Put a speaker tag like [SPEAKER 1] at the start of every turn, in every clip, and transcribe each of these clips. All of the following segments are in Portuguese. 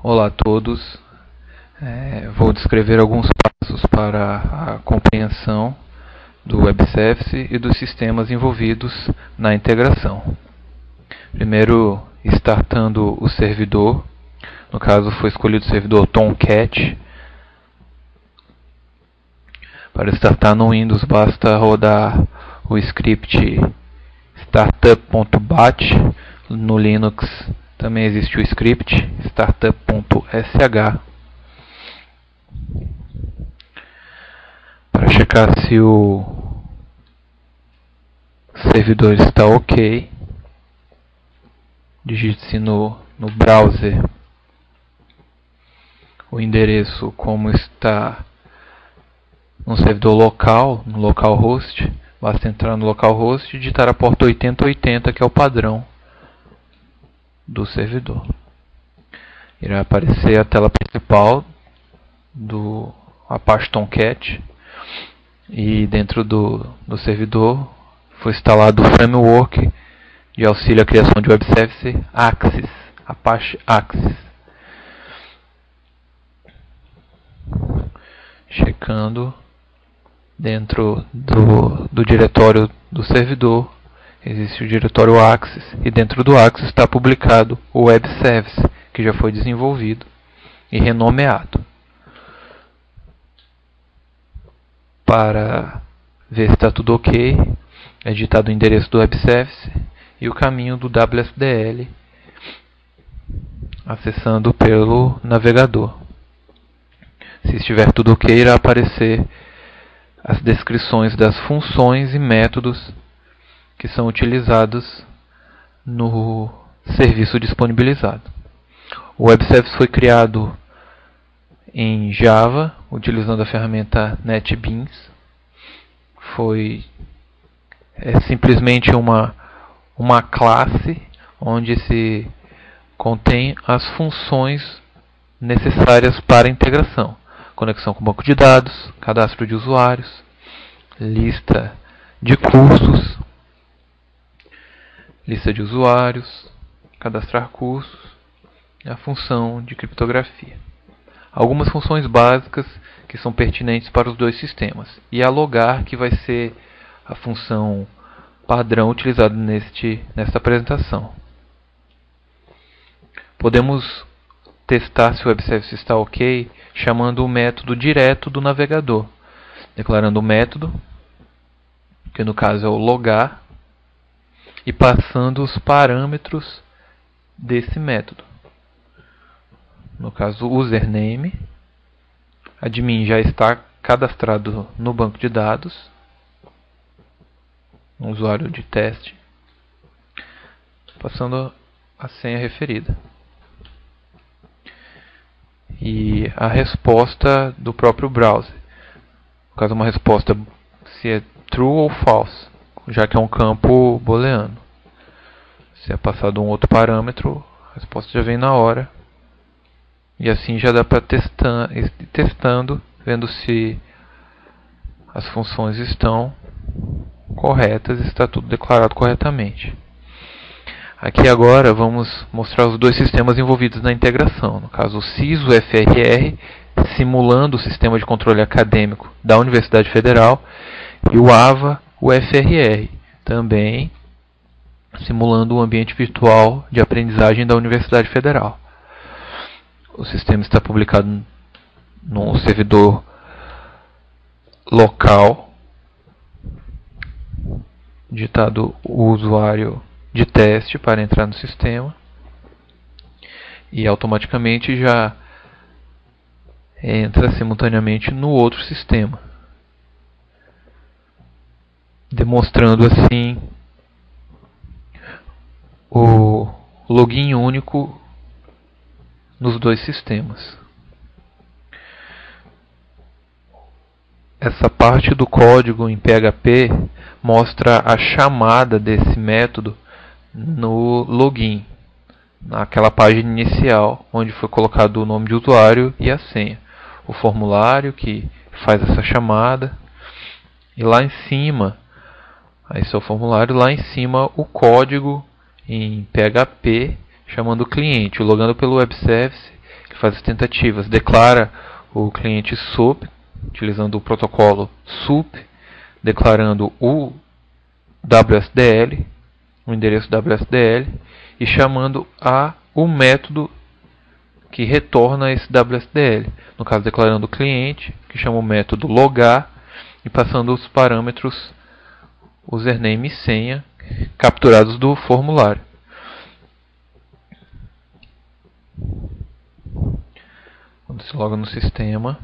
[SPEAKER 1] Olá a todos. Vou descrever alguns passos para a compreensão do Web Service e dos sistemas envolvidos na integração. Primeiro, startando o servidor. No caso, foi escolhido o servidor Tomcat. Para startar no Windows, basta rodar o script startup.bat. No Linux também existe o script startup.sh. Para checar se o servidor está ok, digite-se no browser o endereço como está no servidor local, no localhost. Basta entrar no localhost e digitar a porta 8080, que é o padrão do servidor. Irá aparecer a tela principal do Apache Tomcat, e dentro do servidor foi instalado o framework de auxílio à criação de Web Service Axis, Apache Axis. Checando dentro do diretório do servidor, existe o diretório Axis, e dentro do Axis está publicado o Web Service, que já foi desenvolvido e renomeado. Para ver se está tudo ok, é digitado o endereço do Web Service e o caminho do WSDL, acessando pelo navegador. Se estiver tudo ok, irá aparecer as descrições das funções e métodos que são utilizados no serviço disponibilizado. O Web Service foi criado em Java, utilizando a ferramenta NetBeans. É simplesmente uma classe onde se contém as funções necessárias para a integração: conexão com banco de dados, cadastro de usuários, lista de cursos, lista de usuários, cadastrar cursos e a função de criptografia. Algumas funções básicas que são pertinentes para os dois sistemas, e a logar, que vai ser a função padrão utilizada nesta apresentação. Podemos testar se o Web Service está ok chamando o método direto do navegador, declarando o método, que no caso é o logar, e passando os parâmetros desse método. No caso, o username, admin já está cadastrado no banco de dados, um usuário de teste, passando a senha referida. E a resposta do próprio browser. No caso, uma resposta se é true ou false, já que é um campo booleano. Se é passado um outro parâmetro, a resposta já vem na hora. E assim já dá para ir testando, vendo se as funções estão corretas e está tudo declarado corretamente. Aqui agora vamos mostrar os dois sistemas envolvidos na integração. No caso, o CIS, o FRR, simulando o sistema de controle acadêmico da Universidade Federal, e o AVA, o FRR, também simulando o ambiente virtual de aprendizagem da Universidade Federal. O sistema está publicado no servidor local, digitado o usuário de teste para entrar no sistema, e automaticamente já entra simultaneamente no outro sistema, demonstrando assim o login único nos dois sistemas. Essa parte do código em PHP mostra a chamada desse método no login, naquela página inicial, onde foi colocado o nome de usuário e a senha. O formulário que faz essa chamada, e lá em cima, esse é o formulário, lá em cima o código em PHP chamando o cliente, logando pelo Web Service, faz as tentativas, declara o cliente SOAP, utilizando o protocolo SOAP, declarando o WSDL, o endereço WSDL, e chamando o método que retorna esse WSDL. No caso, declarando o cliente, que chama o método logar, e passando os parâmetros username e senha capturados do formulário. Quando se loga no sistema,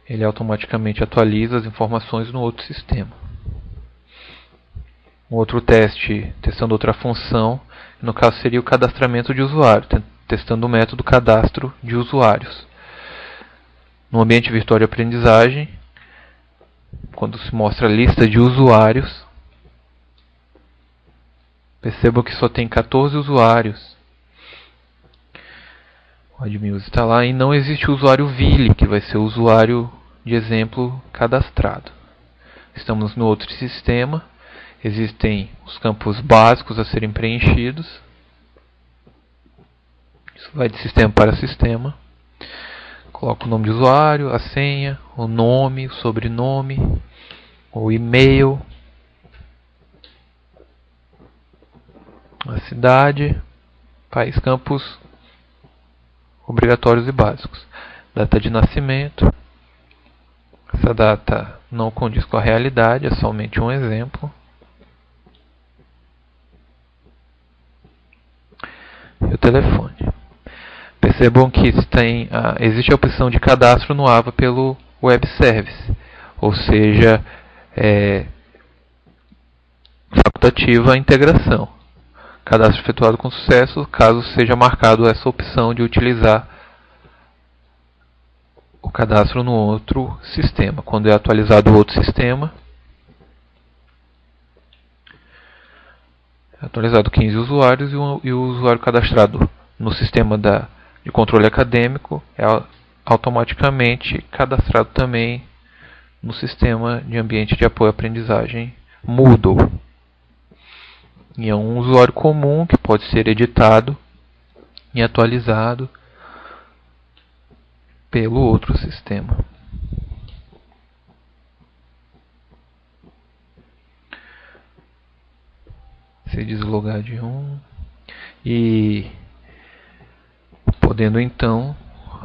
[SPEAKER 1] ele automaticamente atualiza as informações no outro sistema. Um outro teste, testando outra função, no caso seria o cadastramento de usuário, testando o método cadastro de usuários. No ambiente virtual de aprendizagem, quando se mostra a lista de usuários, percebam que só tem 14 usuários. O admin está lá e não existe o usuário Vili, que vai ser o usuário de exemplo cadastrado. Estamos no outro sistema. Existem os campos básicos a serem preenchidos. Isso vai de sistema para sistema. Coloco o nome de usuário, a senha, o nome, o sobrenome, o e-mail, a cidade, país, campos obrigatórios e básicos. Data de nascimento. Essa data não condiz com a realidade, é somente um exemplo. E o telefone. Percebam que existe a opção de cadastro no AVA pelo Web Service, ou seja, facultativa a integração. Cadastro efetuado com sucesso, caso seja marcado essa opção de utilizar o cadastro no outro sistema. Quando é atualizado o outro sistema, é atualizado 15 usuários e o usuário cadastrado no sistema de controle acadêmico é automaticamente cadastrado também no sistema de ambiente de apoio à aprendizagem Moodle. E é um usuário comum que pode ser editado e atualizado pelo outro sistema. Se deslogar de um e podendo então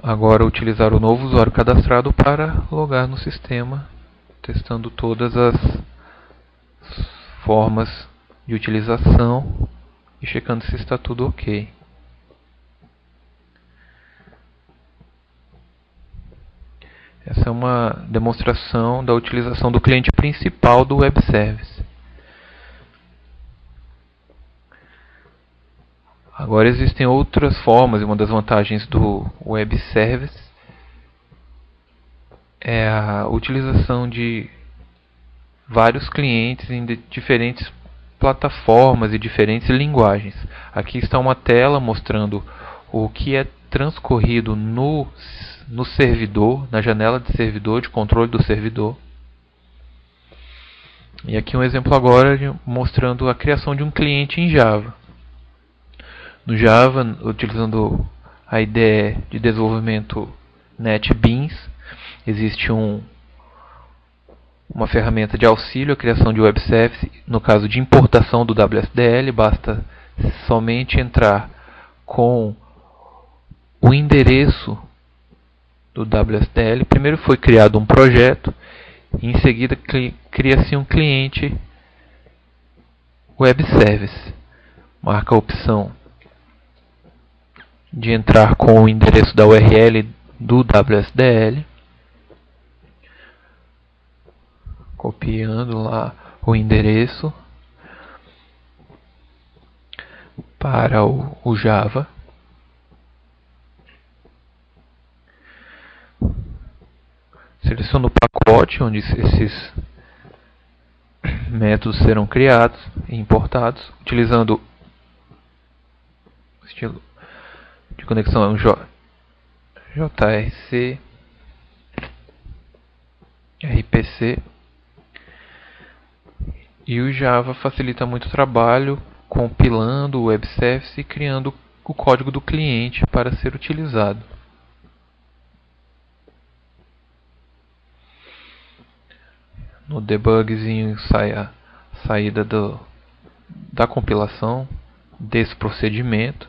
[SPEAKER 1] agora utilizar o novo usuário cadastrado para logar no sistema, testando todas as formas de utilização e checando se está tudo ok. Essa é uma demonstração da utilização do cliente principal do Web Service. Agora existem outras formas, e uma das vantagens do Web Service é a utilização de vários clientes em diferentes plataformas e diferentes linguagens. Aqui está uma tela mostrando o que é transcorrido no servidor, na janela de servidor, de controle do servidor. E aqui um exemplo agora mostrando a criação de um cliente em Java. No Java, utilizando a IDE de desenvolvimento NetBeans, existe uma ferramenta de auxílio à criação de web service. No caso de importação do WSDL, basta somente entrar com o endereço do WSDL. Primeiro foi criado um projeto e em seguida cria-se um cliente web service. Marca a opção de entrar com o endereço da URL do WSDL, copiando lá o endereço para o Java. Seleciono o pacote onde esses métodos serão criados e importados, utilizando o estilo de conexão é um JRC, RPC. E o Java facilita muito o trabalho compilando o web service e criando o código do cliente para ser utilizado. No debugzinho sai a saída da compilação desse procedimento,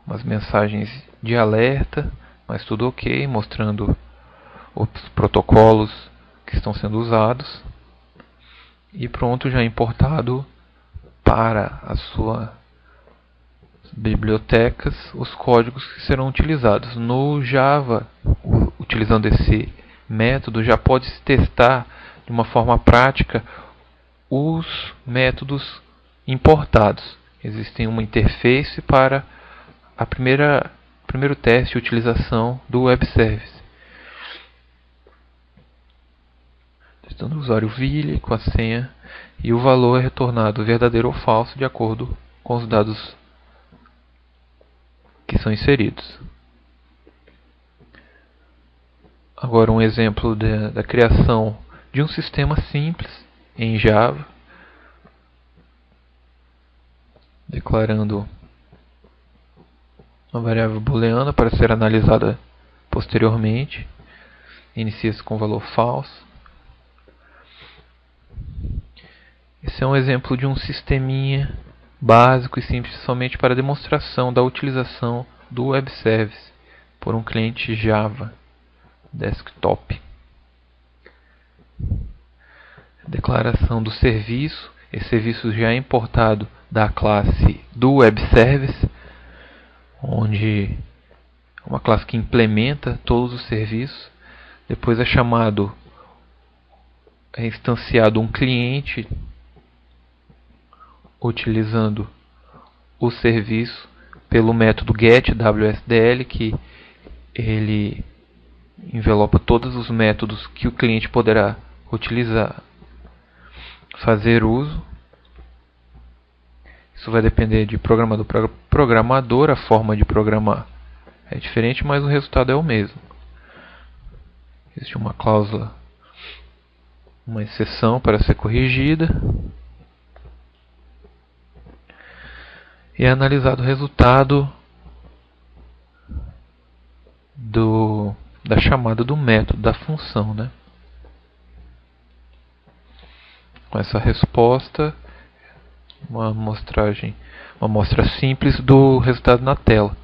[SPEAKER 1] umas mensagens de alerta, mas tudo ok, mostrando os protocolos que estão sendo usados, e pronto, já importado para as suas bibliotecas os códigos que serão utilizados. No Java, utilizando esse método, já pode-se testar de uma forma prática os métodos importados. Existe uma interface para primeiro teste e utilização do Web Service. Testando o usuário Ville com a senha, e o valor é retornado verdadeiro ou falso de acordo com os dados que são inseridos. Agora um exemplo da criação de um sistema simples em Java, declarando uma variável booleana para ser analisada posteriormente. Inicia-se com valor falso. Esse é um exemplo de um sisteminha básico e simples somente para demonstração da utilização do Web Service por um cliente Java desktop. Declaração do serviço. Esse serviço já é importado da classe do Web Service, onde é uma classe que implementa todos os serviços. Depois é instanciado um cliente utilizando o serviço pelo método getWSDL, que ele envelopa todos os métodos que o cliente poderá utilizar, fazer uso. Isso vai depender de programador para programador, a forma de programar é diferente, mas o resultado é o mesmo. Existe uma cláusula, uma exceção para ser corrigida, e é analisado o resultado da chamada do método, da função, né? Com essa resposta, uma amostra simples do resultado na tela.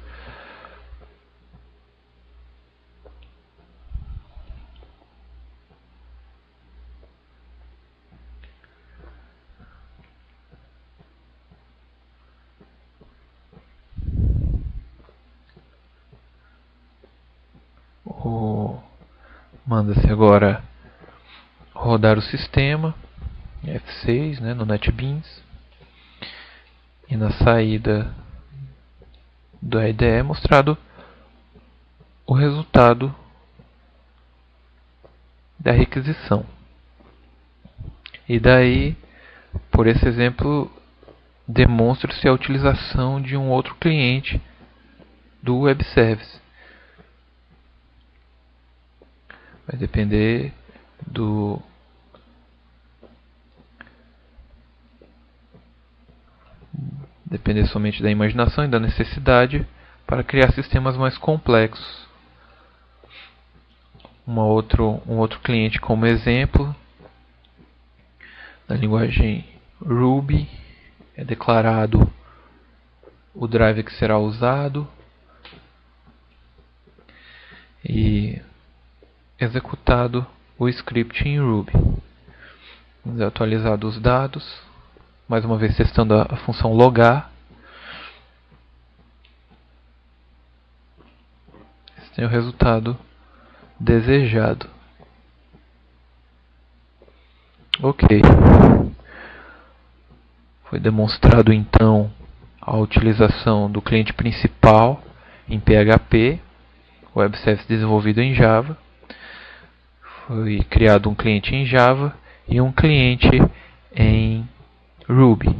[SPEAKER 1] Manda-se agora rodar o sistema F6, né, no NetBeans, e na saída do IDE é mostrado o resultado da requisição. E daí, por esse exemplo, demonstra-se a utilização de um outro cliente do Web Service. Vai depender somente da imaginação e da necessidade para criar sistemas mais complexos. Um outro cliente como exemplo, na linguagem Ruby, é declarado o driver que será usado e executado o script em Ruby. Atualizado os dados, mais uma vez testando a função logar. Esse tem o resultado desejado. Ok. Foi demonstrado então a utilização do cliente principal em PHP, Web Service desenvolvido em Java. Foi criado um cliente em Java e um cliente em Ruby.